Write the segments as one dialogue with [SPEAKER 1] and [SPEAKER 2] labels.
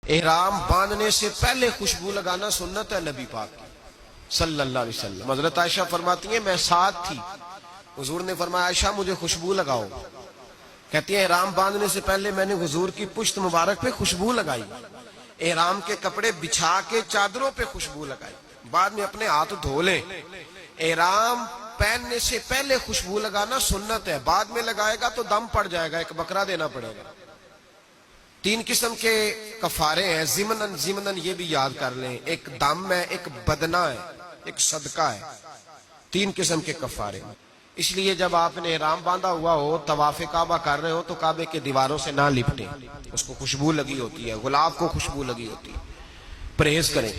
[SPEAKER 1] احرام باندھنے سے پہلے خوشبو لگانا سنت ہے نبی پاک کی صلی اللہ علیہ وسلم۔ حضرت عائشہ فرماتی ہیں میں ساتھ تھی، حضور نے فرمایا عائشہ مجھے خوشبو لگاؤ، کہتی ہے احرام باندھنے سے پہلے میں نے حضور کی پشت مبارک پہ خوشبو لگائی، احرام کے کپڑے بچھا کے چادروں پہ خوشبو لگائی، بعد میں اپنے ہاتھ دھو لیں۔ احرام پہننے سے پہلے خوشبو لگانا سنت ہے، بعد میں لگائے گا تو دم پڑ جائے گا، ایک بکرا دینا پڑے گا۔ 3 قسم کے کفارے ہیں، ضمناً یہ بھی یاد کر لیں، ایک دم ہے، ایک بدنہ ہے، ایک صدقہ ہے، 3 قسم کے کفارے۔ اس لیے جب آپ نے احرام باندھا ہوا ہو، طواف کعبہ کر رہے ہو تو کعبے کے دیواروں سے نہ لپٹیں، اس کو خوشبو لگی ہوتی ہے، گلاب کو خوشبو لگی ہوتی ہے، پرہیز کریں۔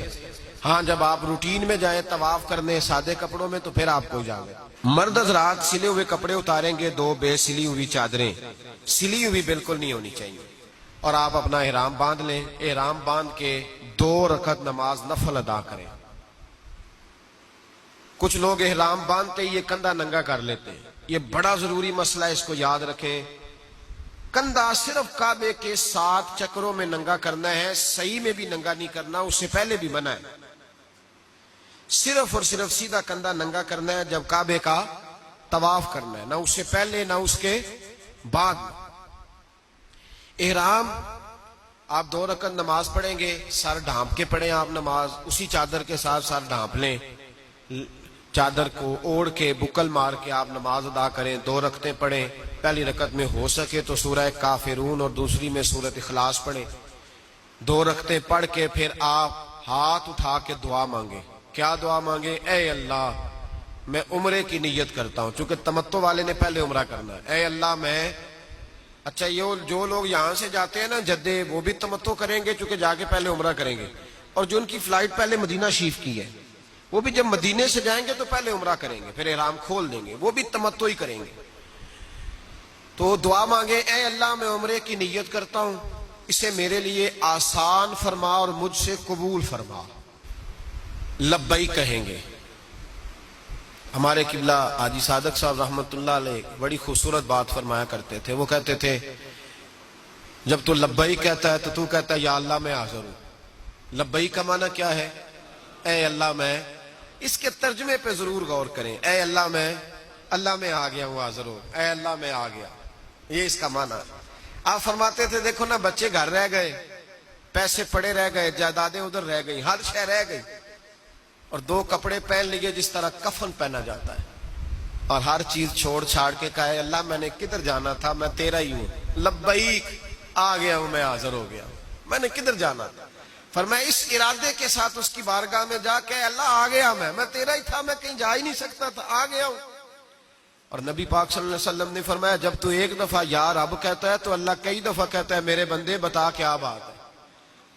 [SPEAKER 1] ہاں جب آپ روٹین میں جائیں طواف کرنے سادے کپڑوں میں تو پھر آپ کو اجازت۔ مرد حضرات سلے ہوئے کپڑے اتاریں گے، 2 بے سلی ہوئی چادریں، سلی ہوئی بالکل نہیں ہونی چاہیے، اور آپ اپنا احرام باندھ لیں۔ احرام باندھ کے 2 رکعت نماز نفل ادا کریں۔ کچھ لوگ احرام باندھتے ہی یہ کندھا ننگا کر لیتے ہیں، یہ بڑا ضروری مسئلہ ہے، اس کو یاد رکھیں۔ کندھا صرف کعبے کے 7 چکروں میں ننگا کرنا ہے، صحیح میں بھی ننگا نہیں کرنا، اس سے پہلے بھی منع ہے۔ صرف اور صرف سیدھا کندھا ننگا کرنا ہے جب کعبے کا طواف کرنا ہے، نہ اس سے پہلے نہ اس کے بعد۔ احرام آپ 2 رکعت نماز پڑھیں گے، سر ڈھانپ کے پڑھیں آپ نماز، اسی چادر کے ساتھ سر ڈھانپ لیں، چادر کو اوڑھ کے بکل مار کے آپ نماز ادا کریں۔ 2 رکعتیں پڑھیں، پہلی رکعت میں ہو سکے تو سورہ کافرون اور دوسری میں سورۃ اخلاص پڑھیں۔ 2 رکعتیں پڑھ کے پھر آپ ہاتھ اٹھا کے دعا مانگیں۔ کیا دعا مانگیں؟ اے اللہ میں عمرے کی نیت کرتا ہوں، چونکہ تمتع والے نے پہلے عمرہ کرنا ہے۔ اے اللہ میں، اچھا یہ جو لوگ یہاں سے جاتے ہیں نا جدے، وہ بھی تمتع کریں گے چونکہ جا کے پہلے عمرہ کریں گے، اور جو ان کی فلائٹ پہلے مدینہ شریف کی ہے وہ بھی جب مدینے سے جائیں گے تو پہلے عمرہ کریں گے، پھر احرام کھول دیں گے، وہ بھی تمتع ہی کریں گے۔ تو دعا مانگیں، اے اللہ میں عمرے کی نیت کرتا ہوں، اسے میرے لیے آسان فرما اور مجھ سے قبول فرما۔ لبیک کہیں گے۔ ہمارے قبلہ حاجی صادق صاحب رحمۃ اللہ علیہ بڑی خوبصورت بات فرمایا کرتے تھے، وہ کہتے تھے جب تو لبیک کہتا ہے تو تو کہتا ہے یا اللہ میں حاضر ہوں۔ لبیک کا معنی کیا ہے؟ اے اللہ میں، اس کے ترجمے پہ ضرور غور کریں، اے اللہ میں آ گیا ہوں، حاضر ہوں، اے اللہ میں آ گیا، یہ اس کا معنی ہے۔ آپ فرماتے تھے دیکھو نا بچے گھر رہ گئے، پیسے پڑے رہ گئے، جائیدادیں ادھر رہ گئی، ہر شے رہ گئی، اور 2 کپڑے پہن لیے جس طرح کفن پہنا جاتا ہے، اور ہر چیز چھوڑ چھاڑ کے کہا ہے اللہ میں نے کدھر جانا تھا، میں تیرا ہی ہوں، لبیک آ گیا ہوں، میں حاضر ہو گیا ہوں، میں نے کدھر جانا تھا۔ فرمایا اس ارادے کے ساتھ اس کی بارگاہ میں جا کے اللہ آ گیا، میں تیرا ہی تھا، میں کہیں جا ہی نہیں سکتا تھا، آ گیا ہوں۔ اور نبی پاک صلی اللہ علیہ وسلم نے فرمایا جب تو ایک دفعہ یا رب کہتا ہے تو اللہ کئی دفعہ کہتا ہے میرے بندے بتا کیا بات ہے۔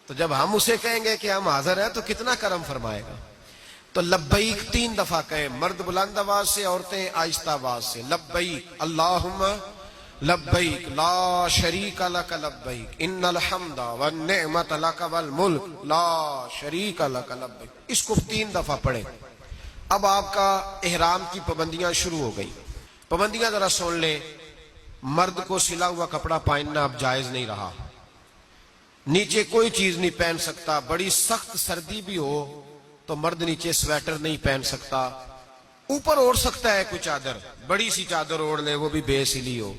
[SPEAKER 1] تو جب ہم اسے کہیں گے کہ ہم حاضر ہیں تو کتنا کرم فرمائے گا۔ تو لبیک 3 دفعہ کہیں، مرد بلند آواز سے، عورتیں آہستہ آواز سے، لبیک اللہم لبیک لا شریک لک لبیک ان الحمد والنعمت لک والملک لا شریک لک لبیک۔ اس کو 3 دفعہ پڑھیں۔ اب آپ کا احرام کی پابندیاں شروع ہو گئی۔ پابندیاں ذرا سن لیں۔ مرد کو سلا ہوا کپڑا پہننا اب جائز نہیں رہا، نیچے کوئی چیز نہیں پہن سکتا، بڑی سخت سردی بھی ہو تو مرد نیچے سویٹر نہیں پہن سکتا، اوپر اوڑھ سکتا ہے کوئی چادر، بڑی سی چادر اوڑھ لے وہ بھی بے سلی ہو،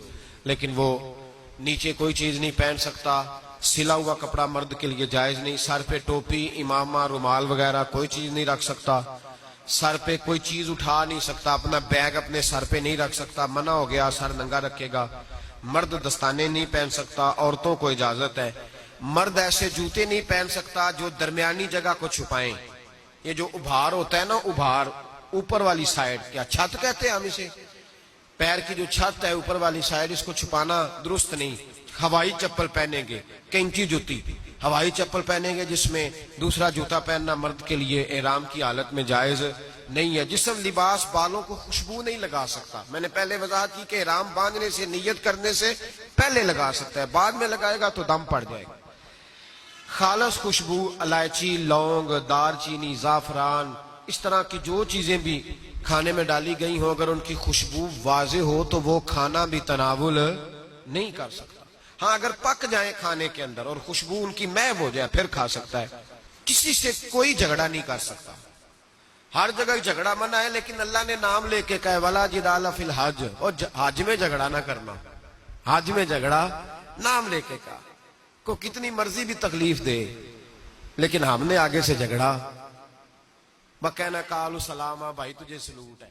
[SPEAKER 1] لیکن وہ نیچے کوئی چیز نہیں پہن سکتا۔ سلا ہوا کپڑا مرد کے لیے جائز نہیں، سر پہ ٹوپی، امامہ، رومال وغیرہ کوئی چیز نہیں رکھ سکتا، سر پہ کوئی چیز اٹھا نہیں سکتا، اپنا بیگ اپنے سر پہ نہیں رکھ سکتا، منع ہو گیا، سر ننگا رکھے گا۔ مرد دستانے نہیں پہن سکتا، عورتوں کو اجازت ہے۔ مرد ایسے جوتے نہیں پہن سکتا جو درمیانی جگہ کو چھپائیں، یہ جو ابھار ہوتا ہے نا، ابھار اوپر والی سائڈ، کیا چھت کہتے ہیں ہم اسے، پیر کی جو چھت ہے اوپر والی سائڈ، اس کو چھپانا درست نہیں۔ ہوائی چپل پہنیں گے، کینچی جوتی، ہوائی چپل پہنیں گے جس میں دوسرا جوتا پہننا مرد کے لیے احرام کی حالت میں جائز نہیں ہے۔ جسم لباس بالوں کو خوشبو نہیں لگا سکتا، میں نے پہلے وضاحت کی کہ احرام باندھنے سے، نیت کرنے سے پہلے لگا سکتا ہے، بعد میں لگائے گا تو دم پڑ جائے گا۔ خالص خوشبو الائچی، لونگ، دار چینی، زعفران، اس طرح کی جو چیزیں بھی کھانے میں ڈالی گئی ہوں، اگر ان کی خوشبو واضح ہو تو وہ کھانا بھی تناول نہیں کر سکتا۔ ہاں اگر پک جائیں کھانے کے اندر اور خوشبو ان کی محو ہو جائے پھر کھا سکتا ہے. کسی سے کوئی جھگڑا نہیں کر سکتا. ہر جگہ جھگڑا منع ہے لیکن اللہ نے نام لے کے کہا ولا جدال فی الحج, اور حج میں جھگڑا نہ کرنا. حج میں جھگڑا نام لے کے کہا. کو کتنی مرضی بھی تکلیف دے لیکن ہم نے آگے سے جھگڑا. بکینا کالو سلامہ بھائی تجھے سلوٹ ہے.